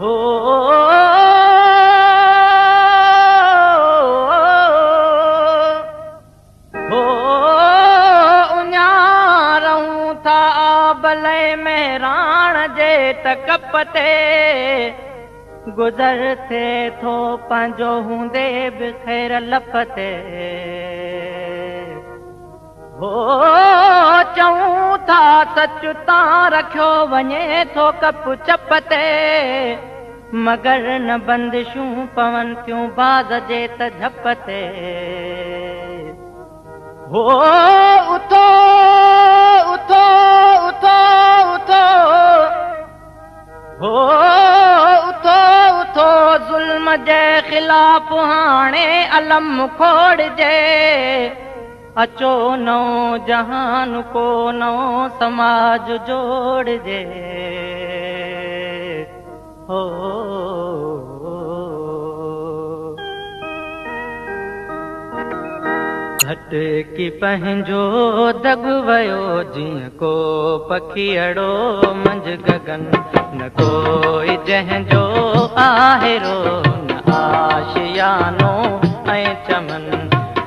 हो हो उञारूं था भले मेहराण जे तकप ते गुज़र थे थो पंहिंजो हूंदे बि ख़ैर लप ते हो चऊं था सच तां रखियो वञे थो कप चप ते मगर न बंदिशूं पवन थियूं बाज़ जे त झप ते हो उथो उथो उथो उथो हो उथो उथो ज़ुल्म जे ख़िलाफ़ हाणे अलम खोड़जे अचो नओं जहान को नओं समाज जोड़जे हो घटकी पंहिंजो दग वयो जीअं को पखी अड़ो मंझ गगन न कोई जंहिंजो आहेरो न आशियानो ऐं चमन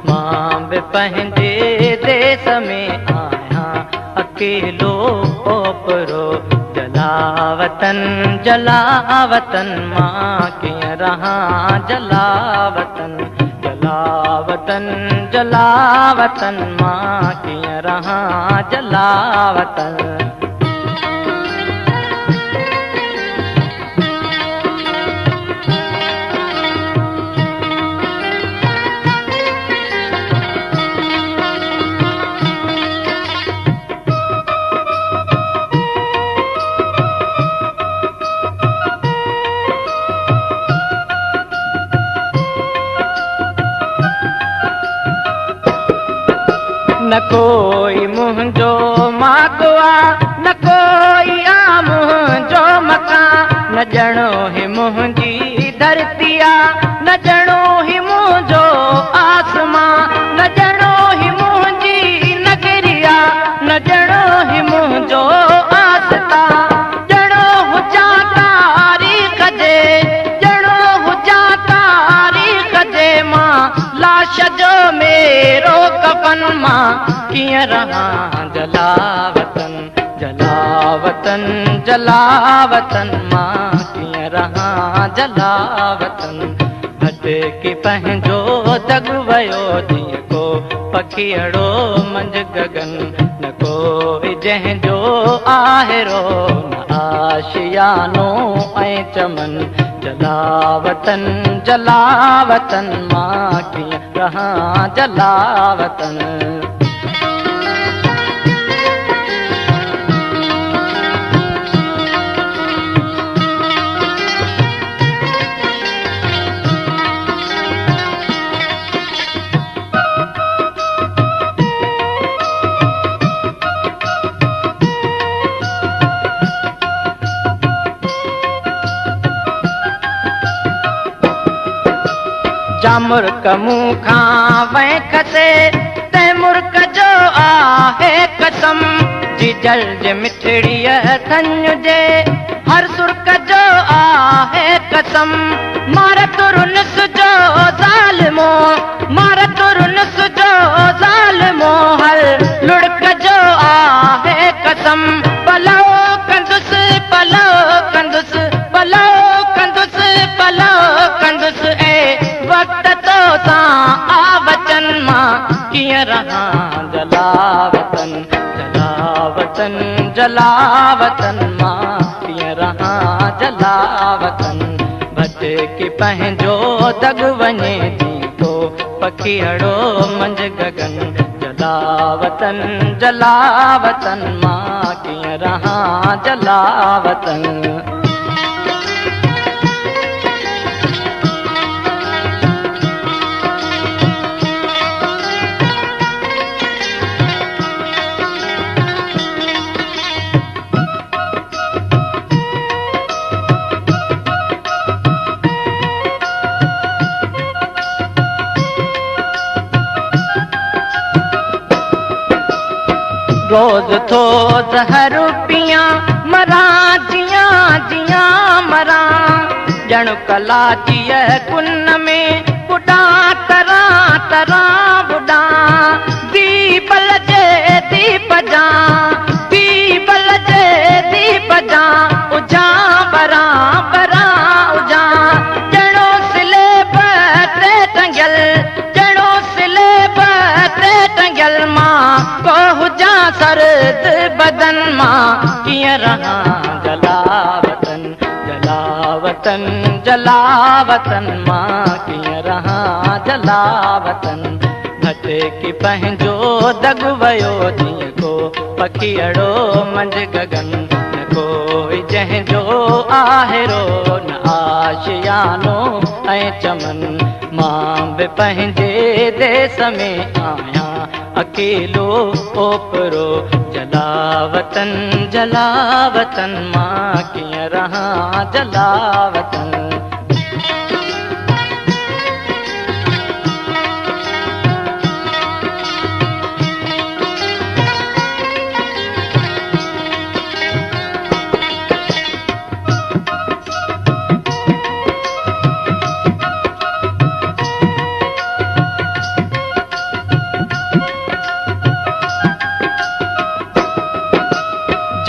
मां बि पंहिंजे देश में आहियां अकेलो ओपरो जलावतन जलावतन मां कीअं रहां जलावतन जलावतन जलावतन मां कीअं रहां जलावतन न कोई मुंहिंजो माॻो आहे न कोई आ मुंहिंजो मकान न ॼणो ही मुंहिंजी धरती आहे न ॼणो ही मुंहिंजो आसमां न ॼणो ही मुंहिंजी नगरी आहे न ॼणो ही मुंहिंजो आस्था ॼणो हुजां तारीख़ जे ॼणो हुजां तारीख़ जे मां लाश जो मेरो कफन मां कीअं रहां जलावतन जलावतन जलावतन मां कीअं रहां जलावतन भटकी पंहिंजो दग वयो जीअं को पखी अड़ो मंझ गगन न कोई जंहिंजो आहेरो न आशियानो ऐं चमन जलावतन जलावतन मां कीअं रहां जलावतन जा मुर्क मूं खां वैखसे तंहिं मुर्क जो आहे कसम जी जल जे मिठड़ीअ थन जे हर सुर्क जो आहे कसम मार तुरुनस जो ज़ालिमो मार तुरुनस जो ज़ालिमो हर लुड़क जो आहे कसम पलो कंदुसि पलो कंदुसि पलो कंदुसि पलो कंदुसि वक्त तो सां आवचन मां कीअं रहां जलावतन जलावतन जलावतन मां कीअं रहां जलावतन भटकी पंहिंजो दग वञे थी तो पखी अड़ो मंझ गगन जलावतन जलावतन मां कीअं रहां जलावतन रोज़ थो ज़हर पियां मरां जियां जियां मरां ॼण कलाचीअ कुन में बुॾा तरां तरां बुॾा बीबल जे दीप जा बीबल जे दीप जा उजां बरां बरां उजां ॼणो सिलेब ते टंगियल ॼणो सिलेब ते टंगियल मां को हुजां सरद बदन मां कीअं रहां जलावतन जलावतन जलावतन मां कीअं रहां जलावतन भटकी पंहिंजो दग वयो जीअं को पखीअड़ो मंझ गगन न कोई जंहिंजो आहेरो न आशियानो ऐं चमन मां बि पंहिंजे देश में आहियां अकेलो ओपरो जलावतन जलावतन मां कीअं रहां जलावतन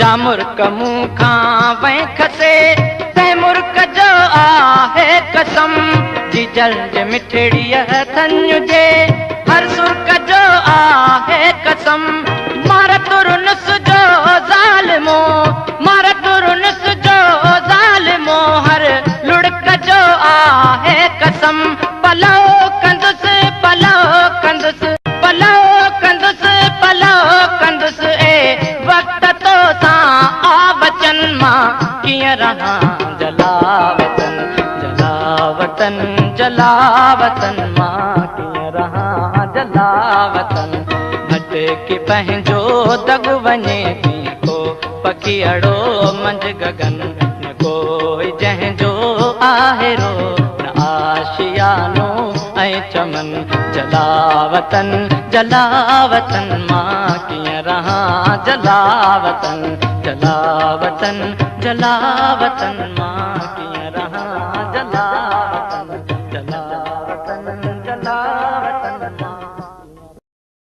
जा मुर्क मुंह खां वहीं खसे तंहिं मुर्क जो आहे कसम जी जल्द मिठड़ीअ थञिजे हर सुर्क जो आहे कसम मार तुरुनुस जो ज़ालिमो मार तुरुनुस जो ज़ालिमो हर लुड़क जो आहे कसम पलो कंदुसि पलो कंदुसि पलो कंदुसि पलो कंदुसि वक्त तो सां आ बचन मां कीअं रहां जलावतन जलावतन जलावतन मां कीअं रहां जलावतन भटकी पंहिंजो दग वञे तीअं को पखीअड़ो मंझ गगन न कोई जंहिंजो आहेरो न आशियानो ऐं चमन जलावतन जलावतन मां कीअं रहां जलावतन जलावतन जलावतन मां कीअं